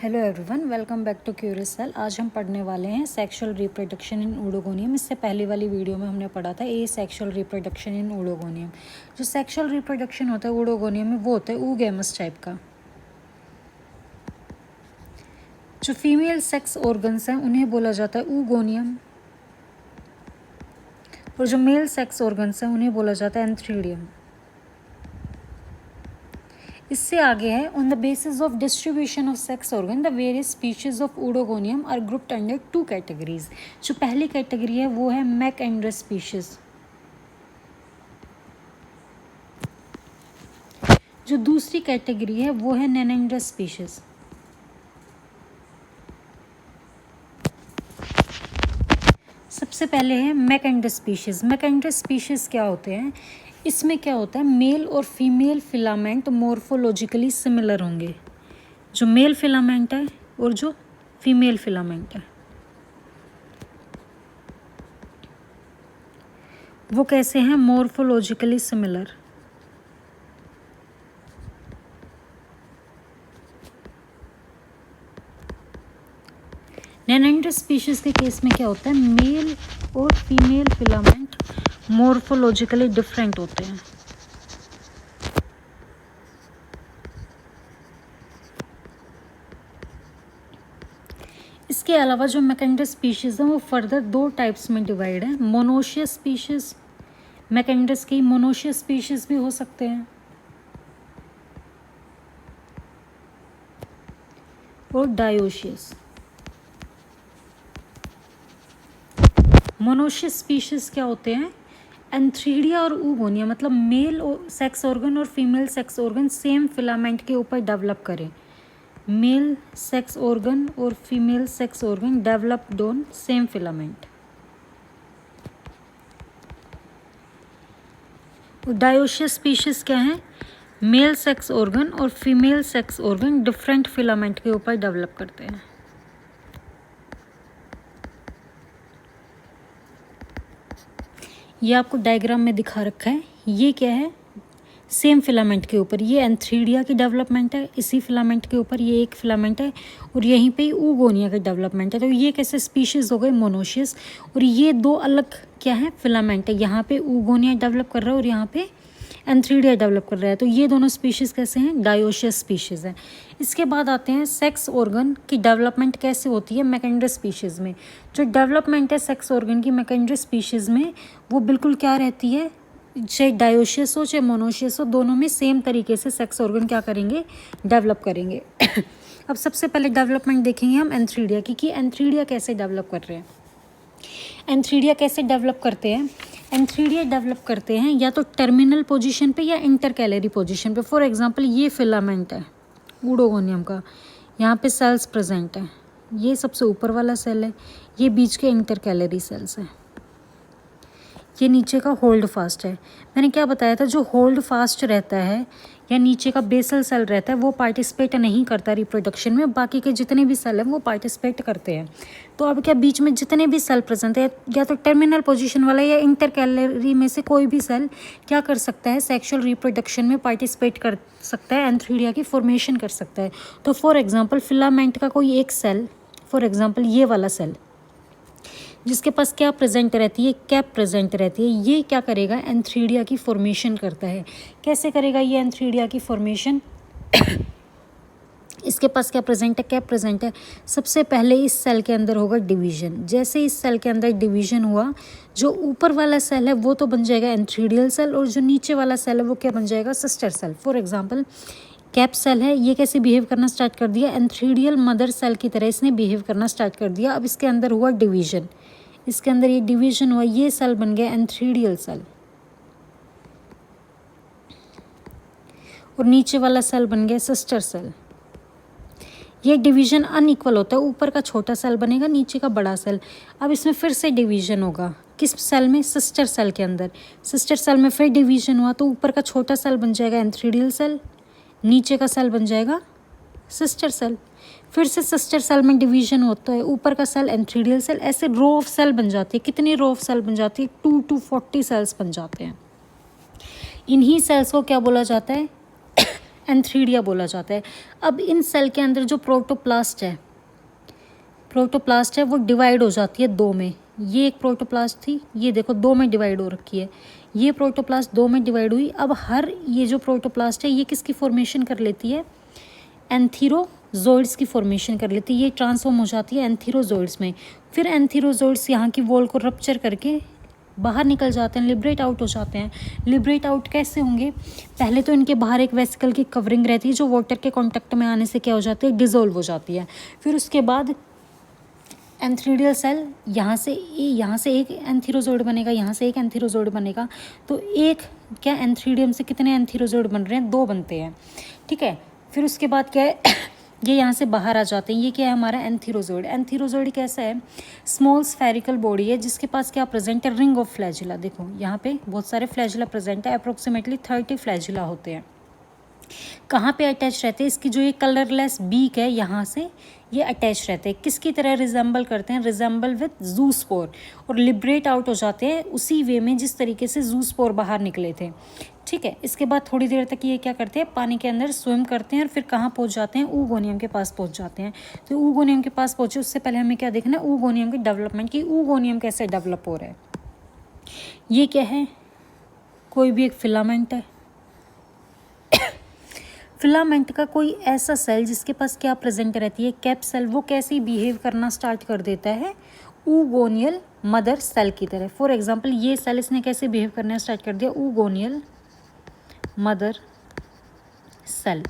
Hello everyone, welcome back to curious cell. आज हम पढ़ने वाले हैं सेक्सुअल रिप्रोडक्शन इन ओडोगोनियम। इससे पहली वाली वीडियो में हमने पढ़ा था ए सेक्सुअल रिप्रोडक्शन इन ओडोगोनियम। जो सेक्सुअल रिप्रोडक्शन होता है ओडोगोनियम में वो होता है oogamous टाइप का। जो फीमेल सेक्स ऑर्गन्स हैं उन्हें बोला जाता है oogoनियम, और जो मेल सेक्स ऑर्गन्स हैं उन्हें बोला जाता है एंथ्रीडियम। इससे आगे है on the basis of distribution of sex organ the various species of oedogonium are grouped under two categories. जो पहली कैटेगरी है वो है मैकएंड्रस स्पीशीज। जो दूसरी कैटेगरी है वो है नैनेंड्रस स्पीशीज। सबसे पहले है मैकएंड्रस स्पीशीज। मैकएंड्रस स्पीशीज क्या होते हैं? इसमें क्या होता है, मेल और फीमेल फिलामेंट मॉर्फोलॉजिकली सिमिलर होंगे। जो मेल फिलामेंट है और जो फीमेल फिलामेंट है वो कैसे हैं? Morphologically similar. नैनेंड्रस स्पीशीज के केस में क्या होता है, मेल और फीमेल फिलामेंट मॉर्फोलॉजिकली डिफरेंट होते हैं। इसके अलावा जो मैकएंड्रस स्पीशीज हैं वो फर्दर दो टाइप्स में डिवाइड है। मोनोशियस स्पीशीज, मैकएंड्रस की मोनोशियस स्पीशीज भी हो सकते हैं, और डायोशियस। मोनोशियस स्पीशीज क्या होते हैं? एंथ्रीडिया और oogonia, मतलब मेल सेक्स ऑर्गन और female sex organ same filament के ऊपर डेवलप करें। मेल सेक्स ऑर्गन और female sex organ developed on same filament. Dioecious species क्या है? मेल सेक्स ऑर्गन और female sex organ different filament के ऊपर डेवलप करते हैं। ये आपको डायग्राम में दिखा रखा है। ये क्या है? सेम फिलामेंट के ऊपर ये एंथ्रीडिया की डेवलपमेंट है, इसी फिलामेंट के ऊपर ये एक फिलामेंट है, और यहीं पे oogonia की डेवलपमेंट है। तो ये कैसे स्पीशीज़ हो गए? मोनोशियस। और ये दो अलग क्या है? फिलामेंट है। यहाँ पे oogonia डेवलप कर रहा है और यहाँ पे एंथ्रीडिया डेवलप कर रहा है। तो ये दोनों स्पीशीज़ कैसे हैं? डायोशियस स्पीशीज़ हैं। इसके बाद आते हैं सेक्स ऑर्गन की डेवलपमेंट कैसे होती है मैकएंड्रस स्पीशीज़ में। जो डेवलपमेंट है सेक्स ऑर्गन की मैकएंड्रस स्पीशीज़ में वो बिल्कुल क्या रहती है, चाहे डायोशियस हो चाहे मोनोशियस हो, दोनों में सेम तरीके से सेक्स ऑर्गन क्या करेंगे? डेवलप करेंगे। अब सबसे पहले डेवलपमेंट देखेंगे हम एंथ्रीडिया की, कि एंथ्रीडिया कैसे डेवलप कर रहे हैं। एंथ्रीडिया कैसे डेवलप करते हैं? एंथ्रीडिया डेवलप करते हैं या तो टर्मिनल पोजीशन पे या इंटरकैलरी पोजीशन पे। फॉर एग्जांपल ये फिलामेंट है oogoनियम का, यहाँ पे सेल्स प्रेजेंट है। ये सबसे ऊपर वाला सेल है, ये बीच के इंटरकैलरी सेल्स हैं, ये नीचे का होल्ड फास्ट है। मैंने क्या बताया था, जो होल्ड फास्ट रहता है या नीचे का बेसल सेल रहता है वो पार्टिसिपेट नहीं करता रिप्रोडक्शन में, बाकी के जितने भी सेल हैं वो पार्टिसिपेट करते हैं। तो अब क्या, बीच में जितने भी सेल प्रेजेंट है, या तो टर्मिनल पोजीशन वाला या इंटरकैलरी में से कोई भी सेल क्या कर सकता है? सेक्सुअल रिप्रोडक्शन में पार्टिसिपेट कर सकता है, एंथ्रीडिया की फॉर्मेशन कर सकता है। तो फॉर एग्जाम्पल फिलामेंट का कोई एक सेल, फॉर एग्जाम्पल ये वाला सेल जिसके पास क्या प्रेजेंट रहती है? कैप प्रेजेंट रहती है, ये क्या करेगा? एंथ्रीडिया की फॉर्मेशन करता है। कैसे करेगा ये एंथ्रीडिया की फॉर्मेशन? इसके पास क्या प्रेजेंट है? कैप प्रेजेंट है। सबसे पहले इस सेल के अंदर होगा डिवीजन। जैसे इस सेल के अंदर डिवीजन हुआ, जो ऊपर वाला सेल है वो तो बन जाएगा एंथ्रीडियल सेल, और जो नीचे वाला सेल है वो क्या बन जाएगा? Sister cell. For example cap cell है, ये कैसे बिहेव करना स्टार्ट कर दिया? एंथ्रीडियल मदर सेल की तरह इसने बिहेव करना स्टार्ट कर दिया। अब इसके अंदर हुआ डिवीजन, इसके अंदर ये डिवीजन हुआ, ये सेल बन गया एंथ्रीडियल सेल, और नीचे वाला सेल बन गया सिस्टर सेल। ये डिवीजन अनइक्वल होता है, ऊपर का छोटा सेल बनेगा, नीचे का बड़ा सेल। अब इसमें फिर से डिवीजन होगा, किस सेल में? सिस्टर सेल के अंदर। सिस्टर सेल में फिर डिवीजन हुआ, तो ऊपर का छोटा सेल बन जाएगा एंथ्रीडियल सेल, नीचे का सेल बन जाएगा सिस्टर सेल। फिर से सिस्टर सेल में डिवीजन होता है, ऊपर का सेल एंथ्रीडियल सेल। ऐसे रो ऑफ सेल बन जाती है। कितनी रो ऑफ सेल बन जाती है? 2 to 40 सेल्स बन जाते हैं। इन्हीं सेल्स को क्या बोला जाता है? एंथ्रीडिया बोला जाता है। अब इन सेल के अंदर जो प्रोटोप्लास्ट है वो डिवाइड हो जाती है दो में। ये एक प्रोटोप्लास्ट थी, ये देखो दो में डिवाइड हो रखी है, ये प्रोटोप्लास्ट दो में डिवाइड हुई। अब हर ये जो प्रोटोप्लास्ट है ये किसकी फॉर्मेशन कर लेती है, एंथीरोजोइड्स की फॉर्मेशन कर लेती है। ये ट्रांसफॉर्म हो जाती है एंथीरोजोइड्स में। फिर एंथीरोजोइड्स यहाँ की वॉल को रप्चर करके बाहर निकल जाते हैं, लिबरेट आउट हो जाते हैं। लिबरेट आउट कैसे होंगे, पहले तो इनके बाहर एक वेसिकल की कवरिंग रहती है जो वाटर के कांटेक्ट में आने से क्या हो जाती है, डिसॉल्व हो जाती है। फिर उसके बाद एंथ्रीडियल सेल यहाँ से एक एंथीरोजोइड बनेगा, यहाँ से एक एंथीरोजोइड बनेगा। तो एक क्या एंथ्रीडियम से कितने एंथीरोजोइड बन रहे हैं, दो बनते हैं, ठीक है। फिर उसके बाद क्या है ये यहाँ से बाहर आ जाते हैं। ये क्या है हमारा एंथीरोजोइड। एंथीरोजोइड कैसा है, स्मॉल स्फेरिकल बॉडी है जिसके पास क्या प्रेजेंट है, रिंग ऑफ फ्लैजिला। देखो यहाँ पे बहुत सारे फ्लैजिला प्रेजेंट है, अप्रोक्सीमेटली 30 फ्लैजिला होते हैं। कहाँ पे अटैच रहते हैं, इसकी जो ये कलरलेस बीक है यहाँ से ये अटैच रहते हैं, किसकी तरह रिजेंबल करते हैं, रिजेंबल विद जूस्पोर, और लिबरेट आउट हो जाते हैं उसी वे में जिस तरीके से जूस्पोर बाहर निकले थे, ठीक है। इसके बाद थोड़ी देर तक ये क्या करते हैं, पानी के अंदर स्विम करते हैं और फिर कहाँ पहुँच जाते हैं, ऊगोनियम के पास पहुँच जाते हैं। तो ऊगोनियम के पास पहुँचे उससे पहले हमें क्या देखना है, ऊगोनियम की डेवलपमेंट की, ऊगोनियम कैसे डेवलप हो रहा है। ये क्या है, कोई भी एक फिलामेंट है। फिलामेंट का कोई ऐसा सेल जिसके पास क्या प्रेजेंट रहती है, कैप सेल, वो कैसे बिहेव करना स्टार्ट कर देता है, ऊगोनियल मदर सेल की तरह। फॉर एग्जांपल ये सेल इसने कैसे बिहेव करना स्टार्ट कर दिया, ऊगोनियल मदर सेल।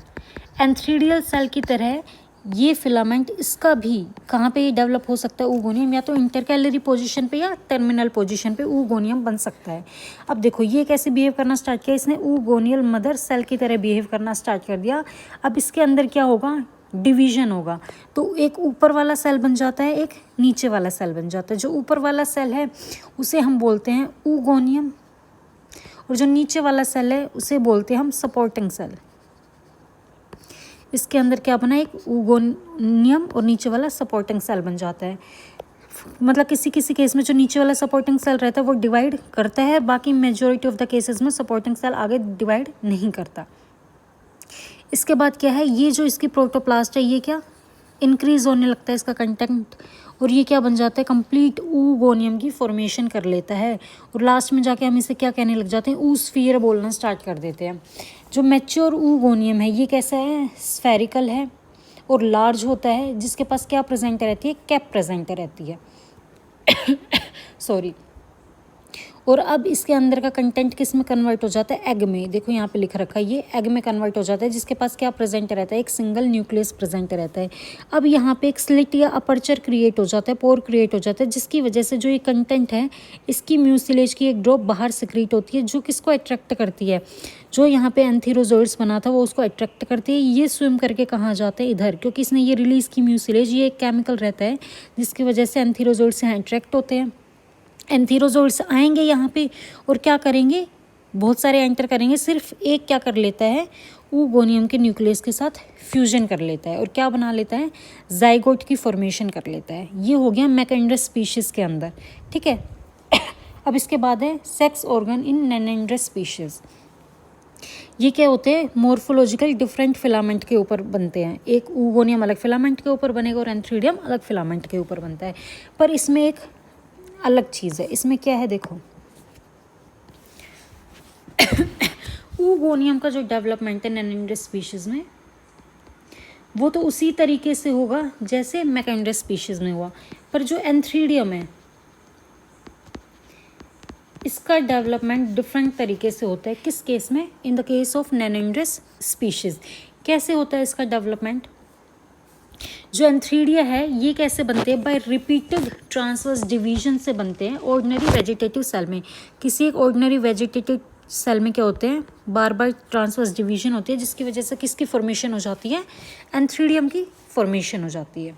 एंथ्रीडियल सेल की तरह ये फिलामेंट, इसका भी कहाँ पे ये डेवलप हो सकता है, ऊगोनियम, या तो इंटरकैलरी पोजीशन पे या टर्मिनल पोजीशन पे ऊगोनियम बन सकता है। अब देखो ये कैसे बिहेव करना स्टार्ट किया, इसने ऊगोनियल मदर सेल की तरह बिहेव करना स्टार्ट कर दिया। अब इसके अंदर क्या होगा, डिवीजन होगा। तो एक ऊपर वाला सेल बन जाता है, एक नीचे वाला सेल बन जाता है। जो ऊपर वाला सेल है उसे हम बोलते हैं ऊगोनियम, और जो नीचे वाला सेल है उसे बोलते हैं हम सपोर्टिंग सेल। इसके अंदर क्या बना, एक ऊगोनियम और नीचे वाला सपोर्टिंग सेल बन जाता है। मतलब किसी किसी केस में जो नीचे वाला सपोर्टिंग सेल रहता है वो डिवाइड करता है, बाकी मेजॉरिटी ऑफ द केसेस में सपोर्टिंग सेल आगे डिवाइड नहीं करता। इसके बाद क्या है, ये जो इसकी प्रोटोप्लास्ट है ये क्या इंक्रीज होने लगता है इसका कंटेंट, और ये क्या बन जाता है, कंप्लीट ऊगोनियम की फॉर्मेशन कर लेता है। और लास्ट में जाके हम इसे क्या कहने लग जाते हैं, ऊस्फीयर बोलना स्टार्ट कर देते हैं। जो मैच्योर ऊगोनियम है ये कैसा है, स्फेरिकल है और लार्ज होता है, जिसके पास क्या प्रेजेंट रहती है, कैप प्रेजेंट रहती है सॉरी। और अब इसके अंदर का कंटेंट किस में कन्वर्ट हो जाता है, एग में। देखो यहाँ पे लिख रखा है ये एग में कन्वर्ट हो जाता है, जिसके पास क्या प्रेजेंट रहता है, एक सिंगल न्यूक्लियस प्रेजेंट रहता है। अब यहाँ पे एक स्लिट या अपर्चर क्रिएट हो जाता है, पोर क्रिएट हो जाता है, जिसकी वजह से जो ये कंटेंट है इसकी म्यूसिलेज की एक ड्रॉप बाहर सिक्रीट होती है, जो किसको अट्रैक्ट करती है, जो यहाँ पे एंथीरोजोइड्स बना था वो उसको अट्रैक्ट करती है। ये स्विम करके कहाँ जाते हैं, इधर, क्योंकि इसने ये रिलीज़ की म्यूसिलेज, ये एक केमिकल रहता है जिसकी वजह से एंथीरोजोइड्स यहाँ अट्रैक्ट होते हैं। एंथीरोजोइड्स आएंगे यहाँ पे और क्या करेंगे, बहुत सारे एंटर करेंगे, सिर्फ एक क्या कर लेता है, ऊगोनियम के न्यूक्लियस के साथ फ्यूजन कर लेता है और क्या बना लेता है, जाइगोट की फॉर्मेशन कर लेता है। ये हो गया मैकेंड्रस स्पीशीज़ के अंदर, ठीक है। अब इसके बाद है सेक्स ऑर्गन इन नैनेंड्रस स्पीशीज़। ये क्या होते हैं, मोर्फोलॉजिकल डिफरेंट फिलामेंट के ऊपर बनते हैं। एक ऊगोनियम अलग फिलामेंट के ऊपर बनेगा और एंथ्रीडियम अलग फिलामेंट के ऊपर बनता है। पर इसमें एक अलग चीज़ है, इसमें क्या है देखो ऊगोनियम का जो डेवलपमेंट है नैनेंड्रस स्पीशीज़ में वो तो उसी तरीके से होगा जैसे मैकेंड्रस स्पीशीज़ में हुआ, पर जो एंथ्रीडियम है इसका डेवलपमेंट डिफरेंट तरीके से होता है। किस केस में, in the case of nannandrous species. कैसे होता है इसका डेवलपमेंट, जो एंथ्रीडिया है ये कैसे बनते हैं, बाय रिपीटेड ट्रांसवर्स डिवीजन से बनते हैं ऑर्डिनरी वेजिटेटिव सेल में। किसी एक ऑर्डिनरी वेजिटेटिव सेल में क्या होते हैं, बार बार ट्रांसवर्स डिवीजन होती है, जिसकी वजह से किसकी फॉर्मेशन हो जाती है, एंथ्रीडियम की फॉर्मेशन हो जाती है।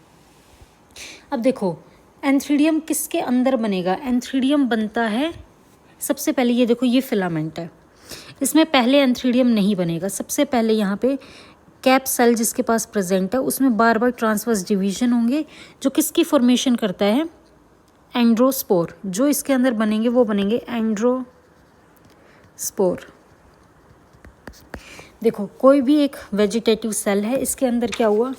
अब देखो एंथ्रीडियम किसके अंदर बनेगा, एंथ्रीडियम बनता है सबसे पहले, ये देखो ये फिलामेंट है, इसमें पहले एंथ्रीडियम नहीं बनेगा। सबसे पहले यहाँ पे कैप सेल जिसके पास प्रेजेंट है उसमें बार बार ट्रांसवर्स डिवीजन होंगे, जो किसकी फॉर्मेशन करता है, एंड्रोस्पोर। जो इसके अंदर बनेंगे वो बनेंगे एंड्रोस्पोर। देखो कोई भी एक वेजिटेटिव सेल है, इसके अंदर क्या हुआ,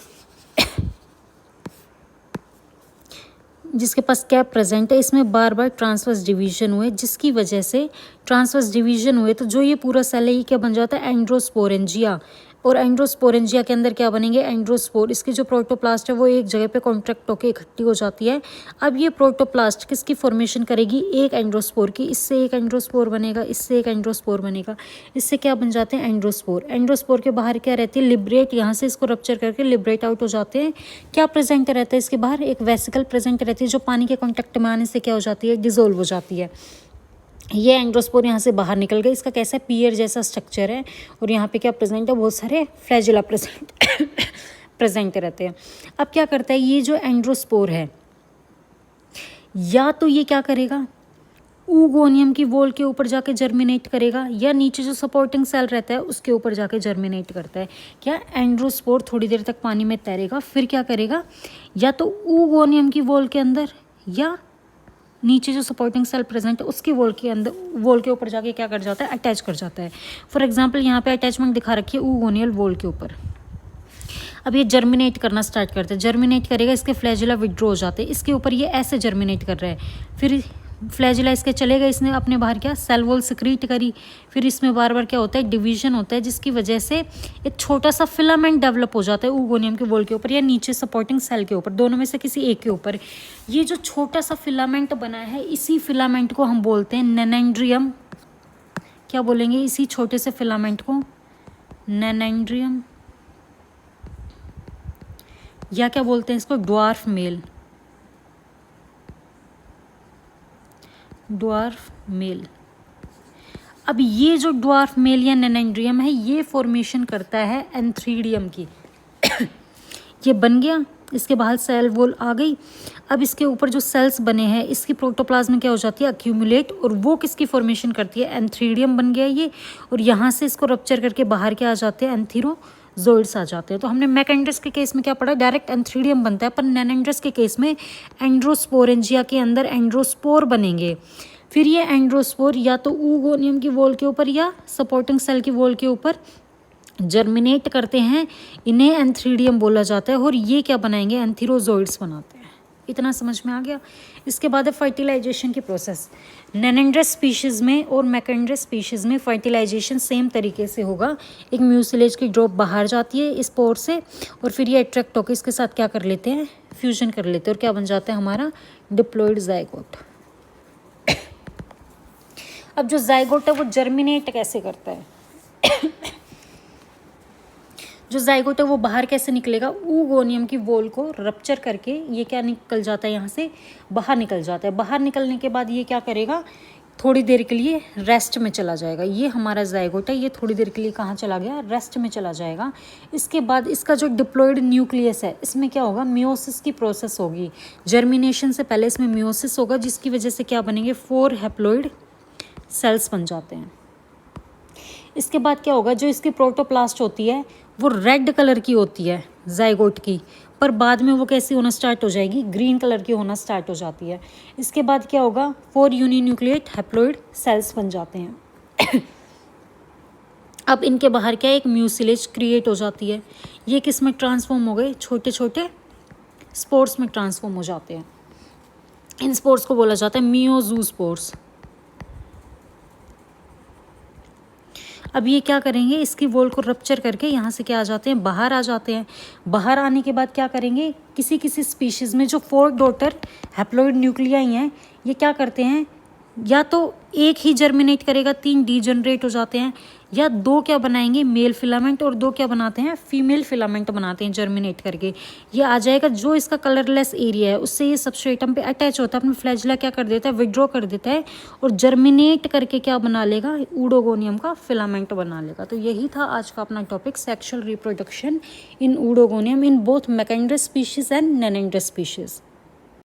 जिसके पास क्या प्रेजेंट है, इसमें बार बार ट्रांसवर्स डिवीजन हुए, जिसकी वजह से ट्रांसवर्स डिवीजन हुए तो जो ये पूरा सेल है ये क्या बन जाता है, एंड्रोस्पोरेंजिया। और एंड्रोस्पोरेंजिया के अंदर क्या बनेंगे, एंड्रोस्पोर। इसकी जो प्रोटोप्लास्ट है वो एक जगह पे कॉन्ट्रैक्ट होकर इकट्ठी हो जाती है। अब ये प्रोटोप्लास्ट किसकी फॉर्मेशन करेगी, एक एंड्रोस्पोर की। इससे एक एंड्रोस्पोर बनेगा, इससे एक एंड्रोस्पोर बनेगा, इससे क्या बन जाते हैं, एंड्रोस्पोर। एंड्रोस्पोर के बाहर क्या रहती है, लिबरेट, यहाँ से इसको रप्चर करके लिबरेट आउट हो जाते हैं। क्या प्रेजेंट रहता है इसके बाहर, एक वेसिकल प्रेजेंट रहती है, जो पानी के कॉन्टैक्ट में आने से क्या हो जाती है, डिजोल्व हो जाती है। ये एंड्रोस्पोर यहाँ से बाहर निकल गए। इसका कैसा पियर जैसा स्ट्रक्चर है, और यहाँ पे क्या प्रेजेंट है, बहुत सारे फ्लैजिला प्रेजेंट रहते हैं। अब क्या करता है ये जो एंड्रोस्पोर है, या तो ये क्या करेगा, ऊगोनियम की वॉल के ऊपर जाके जर्मिनेट करेगा, या नीचे जो सपोर्टिंग सेल रहता है उसके ऊपर जाके जर्मिनेट करता है। क्या, एंड्रोस्पोर थोड़ी देर तक पानी में तैरेगा, फिर क्या करेगा, या तो ऊगोनियम की वॉल के अंदर या नीचे जो सपोर्टिंग सेल प्रेजेंट है उसकी वॉल के अंदर, वॉल के ऊपर जाके क्या कर जाता है, अटैच कर जाता है। फॉर एग्जांपल यहाँ पे अटैचमेंट दिखा रखी है ऊगोनियल वॉल के ऊपर। अब ये जर्मिनेट करना स्टार्ट करते हैं, जर्मिनेट करेगा, इसके फ्लैजिला विड्रॉ हो जाते हैं, इसके ऊपर ये ऐसे जर्मिनेट कर रहा है, फिर फ्लैजिला इसके चले गए, इसने अपने बाहर क्या सेल वॉल सिक्रीट करी, फिर इसमें बार बार क्या होता है, डिवीजन होता है, जिसकी वजह से एक छोटा सा फिलामेंट डेवलप हो जाता है ऊगोनियम के वॉल के ऊपर या नीचे सपोर्टिंग सेल के ऊपर, दोनों में से किसी एक के ऊपर। ये जो छोटा सा फिलामेंट बना है, इसी फिलामेंट को हम बोलते हैं नेनेंड्रियम। क्या बोलेंगे, इसी छोटे से फिलामेंट को नेनेंड्रियम, या क्या बोलते हैं इसको, ड्वार्फ मेल। Dwarf mail. अब ये जो ड्वार्फ मेल या नेनेंड्रियम है, ये फॉर्मेशन करता है एंथ्रीडियम की। ये बन गया, इसके बाहर सेल वॉल आ गई। अब इसके ऊपर जो सेल्स बने हैं, इसकी प्रोटोप्लाज्म क्या हो जाती है, अक्यूमुलेट, और वो किसकी फॉर्मेशन करती है, एंथ्रीडियम बन गया ये। और यहाँ से इसको रप्चर करके बाहर क्या आ जाते हैं, एंथीरोजोइड्स आ जाते हैं। तो हमने मैकेंड्रस के केस में क्या पढ़ा, डायरेक्ट एंथ्रीडियम बनता है, पर नेनेंड्रस के केस में एंड्रोस्पोरेंजिया के अंदर एंड्रोस्पोर बनेंगे। फिर ये एंड्रोस्पोर या तो ऊगोनियम की वॉल के ऊपर या सपोर्टिंग सेल की वॉल के ऊपर जर्मिनेट करते हैं, इन्हें एंथ्रीडियम बोला जाता है, और ये क्या बनाएंगे, एंथीरोजोइड्स बनाते हैं। इतना समझ में आ गया। इसके बाद है फर्टिलाइजेशन की प्रोसेस। नेनेंड्रस स्पीशीज़ में और मैकेंड्रस स्पीशीज़ में फर्टिलाइजेशन सेम तरीके से होगा। एक म्यूसिलेज की ड्रॉप बाहर जाती है इस पोर से, और फिर ये अट्रैक्ट होकर इसके साथ क्या कर लेते हैं, फ्यूजन कर लेते हैं, और क्या बन जाता है हमारा डिप्लॉइड जाइगोट। अब जो जाइगोट है वो जर्मिनेट कैसे करता है जो जाइगोट है वो बाहर कैसे निकलेगा, ऊगोनियम की वॉल को रप्चर करके ये क्या निकल जाता है, यहाँ से बाहर निकल जाता है। बाहर निकलने के बाद ये क्या करेगा, थोड़ी देर के लिए रेस्ट में चला जाएगा। ये हमारा जाइगोट है, ये थोड़ी देर के लिए कहाँ चला गया, रेस्ट में चला जाएगा। इसके बाद इसका जो डिप्लॉइड न्यूक्लियस है, इसमें क्या होगा, मियोसिस की प्रोसेस होगी। जर्मिनेशन से पहले इसमें मियोसिस होगा, जिसकी वजह से क्या बनेंगे, 4 हैप्लॉइड सेल्स बन जाते हैं। इसके बाद क्या होगा, जो इसकी प्रोटोप्लास्ट होती है वो रेड कलर की होती है जाइगोट की, पर बाद में वो कैसी होना स्टार्ट हो जाएगी, ग्रीन कलर की होना स्टार्ट हो जाती है। इसके बाद क्या होगा, 4 यूनिन्यूक्लिएट हैप्लॉइड सेल्स बन जाते हैं। अब इनके बाहर क्या है, एक म्यूसिलेज क्रिएट हो जाती है। ये किस में ट्रांसफॉर्म हो गए, छोटे छोटे स्पोर्स में ट्रांसफॉर्म हो जाते हैं। इन स्पोर्स को बोला जाता है मियोजू स्पोर्स। अब ये क्या करेंगे, इसकी वॉल को रप्चर करके यहाँ से क्या आ जाते हैं, बाहर आ जाते हैं। बाहर आने के बाद क्या करेंगे, किसी किसी स्पीशीज़ में जो 4 डॉटर हैप्लॉइड न्यूक्लियाई हैं, ये क्या करते हैं, या तो एक ही जर्मिनेट करेगा, 3 डीजनरेट हो जाते हैं, या 2 क्या बनाएंगे, मेल फिलामेंट, और 2 क्या बनाते हैं, फीमेल फिलामेंट बनाते हैं जर्मिनेट करके। ये आ जाएगा, जो इसका कलरलेस एरिया है उससे ये सबस्ट्रेटम पे अटैच होता है, अपने फ्लैजिला क्या कर देता है, विड्रॉ कर देता है, और जर्मिनेट करके क्या बना लेगा, ऊडोगोनियम का फिलामेंट बना लेगा। तो यही था आज का अपना topic, sexual reproduction in Oedogonium in both macandrous species and nannandrous species.